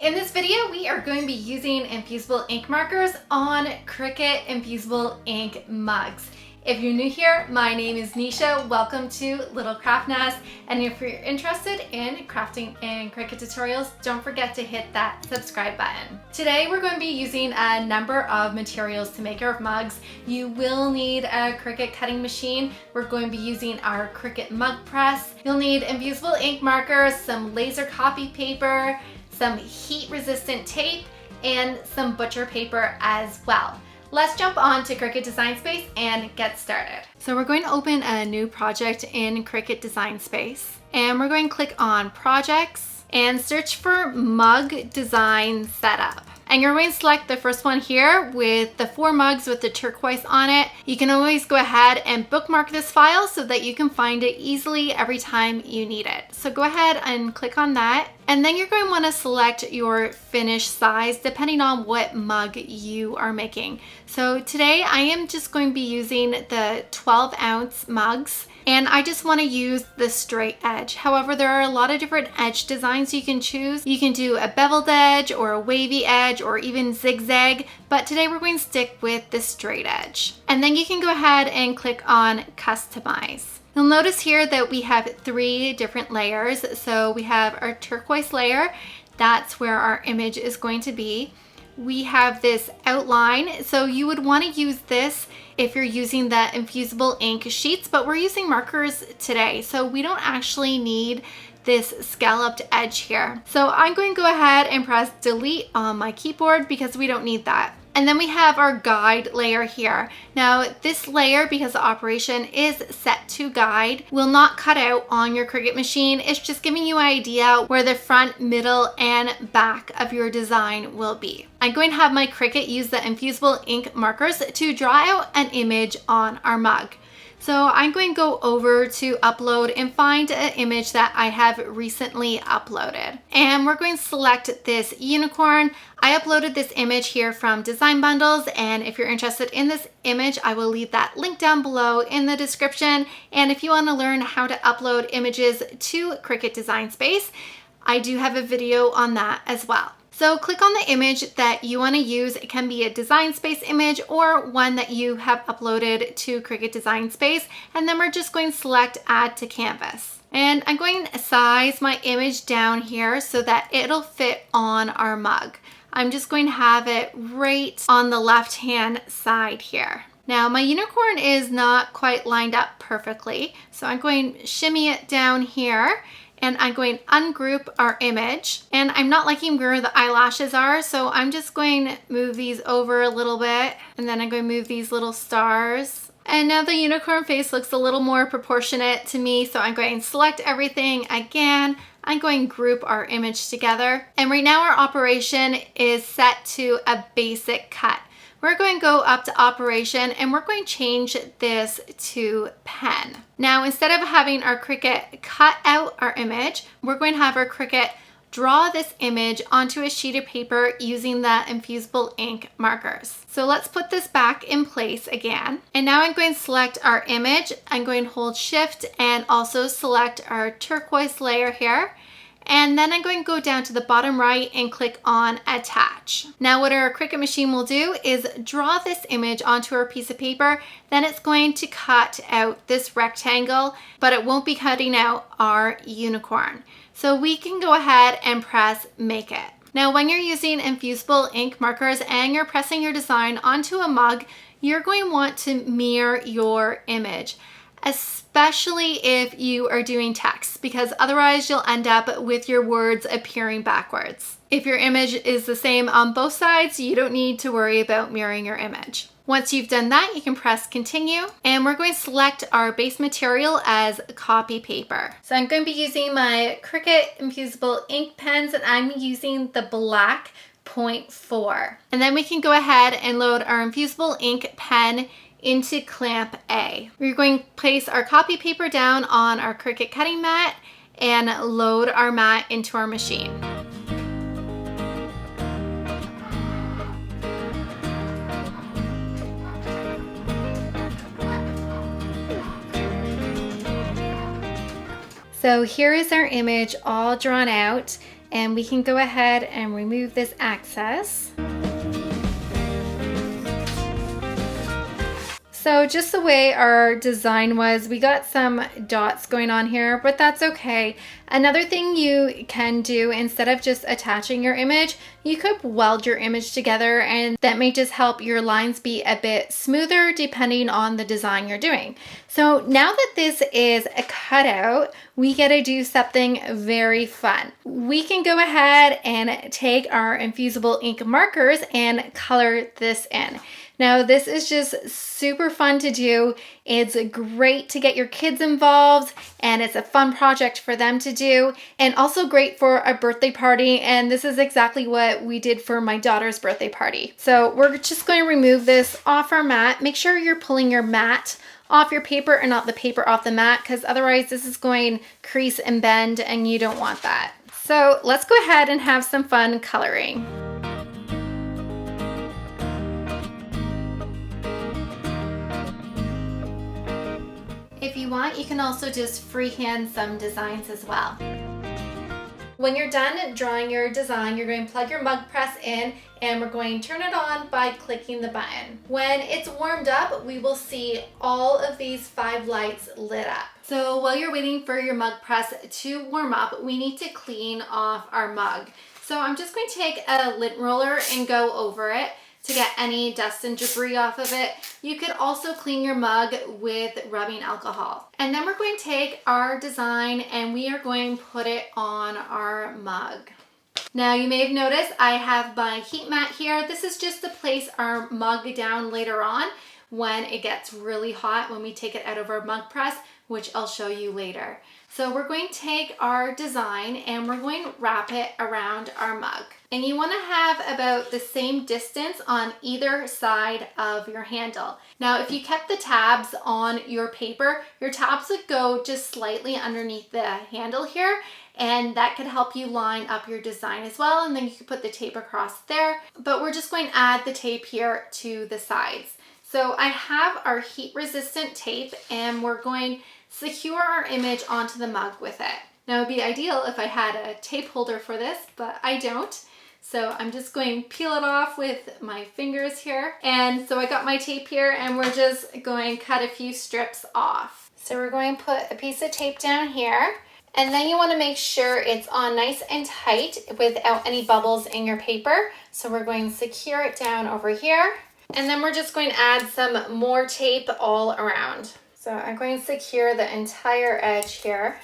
In this video, we are going to be using Infusible ink markers on Cricut Infusible Ink Mugs. If you're new here, my name is Nisha. Welcome to Little Craft Nest. And if you're interested in crafting and Cricut tutorials, don't forget to hit that subscribe button. Today, we're going to be using a number of materials to make our mugs. You will need a Cricut cutting machine. We're going to be using our Cricut Mug Press. You'll need Infusible ink markers, some laser copy paper, some heat-resistant tape, and some butcher paper as well. Let's jump on to Cricut Design Space and get started. So we're going to open a new project in Cricut Design Space, and we're going to click on Projects and search for Mug Design Setup. And you're going to select the first one here with the 4 mugs with the turquoise on it. You can always go ahead and bookmark this file so that you can find it easily every time you need it. So go ahead and click on that. And then you're going to want to select your finish size depending on what mug you are making. So today I am just going to be using the 12-ounce mugs. And I just want to use the straight edge. However, there are a lot of different edge designs you can choose. You can do a beveled edge or a wavy edge or even zigzag, but today we're going to stick with the straight edge. And then you can go ahead and click on Customize. You'll notice here that we have 3 different layers. So we have our turquoise layer. That's where our image is going to be. We have this outline, so you would want to use this if you're using the Infusible Ink Sheets, but we're using markers today, so we don't actually need this scalloped edge here. So I'm going to go ahead and press delete on my keyboard because we don't need that. And then we have our guide layer here. Now this layer, because the operation is set to guide, will not cut out on your Cricut machine. It's just giving you an idea where the front, middle, and back of your design will be. I'm going to have my Cricut use the Infusible ink markers to draw out an image on our mug. So I'm going to go over to upload and find an image that I have recently uploaded. And we're going to select this unicorn. I uploaded this image here from Design Bundles, and if you're interested in this image, I will leave that link down below in the description. And if you want to learn how to upload images to Cricut Design Space, I do have a video on that as well. So click on the image that you want to use. It can be a Design Space image or one that you have uploaded to Cricut Design Space. And then we're just going to select Add to Canvas. And I'm going to size my image down here so that it'll fit on our mug. I'm just going to have it right on the left-hand side here. Now my unicorn is not quite lined up perfectly, so I'm going to shimmy it down here. And I'm going to ungroup our image. And I'm not liking where the eyelashes are, so I'm just going to move these over a little bit. And then I'm going to move these little stars. And now the unicorn face looks a little more proportionate to me, so I'm going to select everything again. I'm going to group our image together. And right now our operation is set to a basic cut. We're going to go up to operation and we're going to change this to pen. Now, instead of having our Cricut cut out our image, we're going to have our Cricut draw this image onto a sheet of paper using the Infusible ink markers. So let's put this back in place again. And now I'm going to select our image. I'm going to hold Shift and also select our turquoise layer here. And then I'm going to go down to the bottom right and click on Attach. Now what our Cricut machine will do is draw this image onto our piece of paper. Then it's going to cut out this rectangle, but it won't be cutting out our unicorn. So we can go ahead and press Make It. Now when you're using Infusible ink markers and you're pressing your design onto a mug, you're going to want to mirror your image, especially if you are doing text, because otherwise you'll end up with your words appearing backwards. If your image is the same on both sides, you don't need to worry about mirroring your image. Once you've done that, you can press continue, and we're going to select our base material as copy paper. So I'm going to be using my Cricut Infusible ink pens, and I'm using the black 0.4. And then we can go ahead and load our Infusible ink pen into clamp A. We're going to place our copy paper down on our Cricut cutting mat and load our mat into our machine. So here is our image all drawn out. And we can go ahead and remove this excess. So just the way our design was, we got some dots going on here, but that's okay. Another thing you can do, instead of just attaching your image, you could weld your image together, and that may just help your lines be a bit smoother depending on the design you're doing. So now that this is a cutout, we get to do something very fun. We can go ahead and take our Infusible ink markers and color this in. Now this is just super fun to do. It's great to get your kids involved, and it's a fun project for them to do, and also great for a birthday party. And this is exactly what we did for my daughter's birthday party. So we're just going to remove this off our mat. Make sure you're pulling your mat off your paper and not the paper off the mat, because otherwise this is going to crease and bend and you don't want that. So let's go ahead and have some fun coloring. If you want, you can also just freehand some designs as well. When you're done drawing your design, you're going to plug your mug press in, and we're going to turn it on by clicking the button. When it's warmed up, we will see all of these 5 lights lit up. So while you're waiting for your mug press to warm up, we need to clean off our mug. So I'm just going to take a lint roller and go over it to get any dust and debris off of it. You could also clean your mug with rubbing alcohol. And then we're going to take our design and we are going to put it on our mug. Now you may have noticed I have my heat mat here. This is just to place our mug down later on when it gets really hot, when we take it out of our mug press, which I'll show you later. So we're going to take our design and we're going to wrap it around our mug. And you want to have about the same distance on either side of your handle. Now, if you kept the tabs on your paper, your tabs would go just slightly underneath the handle here, and that could help you line up your design as well. And then you can put the tape across there, but we're just going to add the tape here to the sides. So I have our heat resistant tape, and we're going to secure our image onto the mug with it. Now, it would be ideal if I had a tape holder for this, but I don't. So I'm just going to peel it off with my fingers here. And so I got my tape here, and we're just going to cut a few strips off. So we're going to put a piece of tape down here, and then you want to make sure it's on nice and tight without any bubbles in your paper. So we're going to secure it down over here, and then we're just going to add some more tape all around. So I'm going to secure the entire edge here,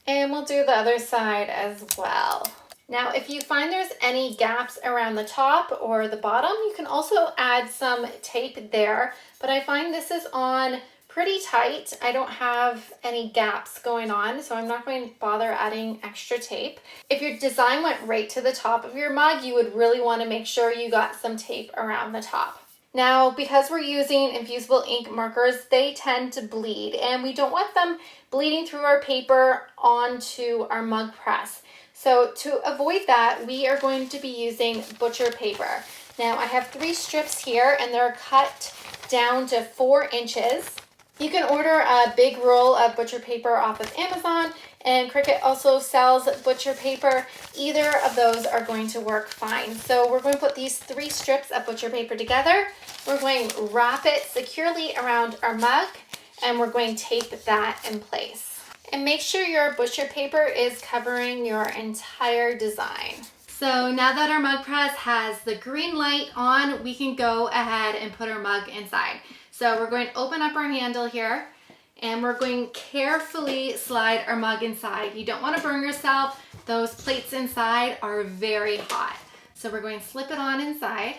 and we'll do the other side as well. Now, if you find there's any gaps around the top or the bottom, you can also add some tape there, but I find this is on pretty tight. I don't have any gaps going on, so I'm not going to bother adding extra tape. If your design went right to the top of your mug, you would really want to make sure you got some tape around the top. Now, because we're using Infusible ink markers, they tend to bleed, and we don't want them bleeding through our paper onto our mug press. So to avoid that, we are going to be using butcher paper. Now, I have 3 strips here, and they're cut down to 4 inches. You can order a big roll of butcher paper off of Amazon, and Cricut also sells butcher paper. Either of those are going to work fine. So we're going to put these 3 strips of butcher paper together. We're going to wrap it securely around our mug, and we're going to tape that in place. And make sure your butcher paper is covering your entire design. So now that our mug press has the green light on, we can go ahead and put our mug inside. So we're going to open up our handle here, and we're going to carefully slide our mug inside. You don't want to burn yourself. Those plates inside are very hot. So we're going to slip it on inside.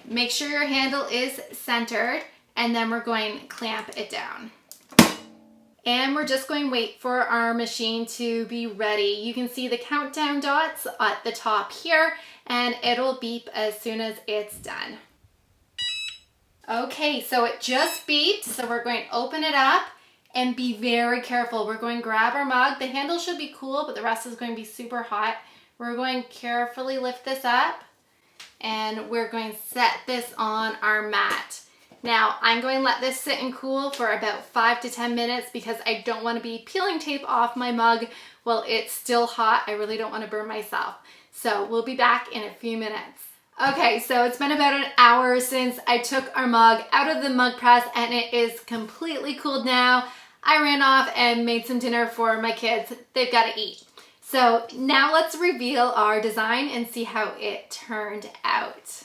Make sure your handle is centered, and then we're going to clamp it down. And we're just going to wait for our machine to be ready. You can see the countdown dots at the top here, and it'll beep as soon as it's done. Okay, so it just beeped, so we're going to open it up and be very careful. We're going to grab our mug. The handle should be cool, but the rest is going to be super hot. We're going to carefully lift this up, and we're going to set this on our mat. Now I'm going to let this sit and cool for about 5 to 10 minutes because I don't want to be peeling tape off my mug while it's still hot. I really don't want to burn myself. So we'll be back in a few minutes. Okay, so it's been about an hour since I took our mug out of the mug press and it is completely cooled now. I ran off and made some dinner for my kids. They've got to eat. So now let's reveal our design and see how it turned out.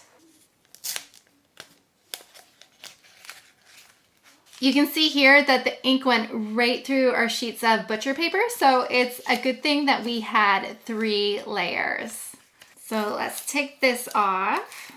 You can see here that the ink went right through our sheets of butcher paper, so it's a good thing that we had 3 layers. So let's take this off.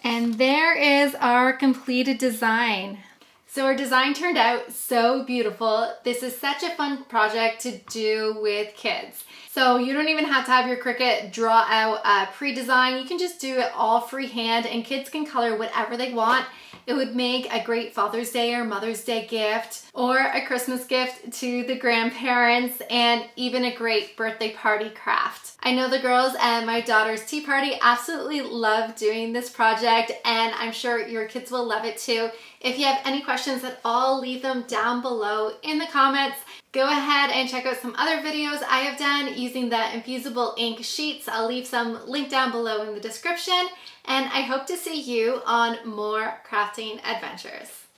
And there is our completed design. So our design turned out so beautiful. This is such a fun project to do with kids. So you don't even have to have your Cricut draw out a pre-design. You can just do it all freehand and kids can color whatever they want. It would make a great Father's Day or Mother's Day gift or a Christmas gift to the grandparents and even a great birthday party craft. I know the girls at my daughter's tea party absolutely love doing this project and I'm sure your kids will love it too. If you have any questions at all, leave them down below in the comments. Go ahead and check out some other videos I have done using the Infusible Ink Sheets. I'll leave some link down below in the description. And I hope to see you on more crafting adventures.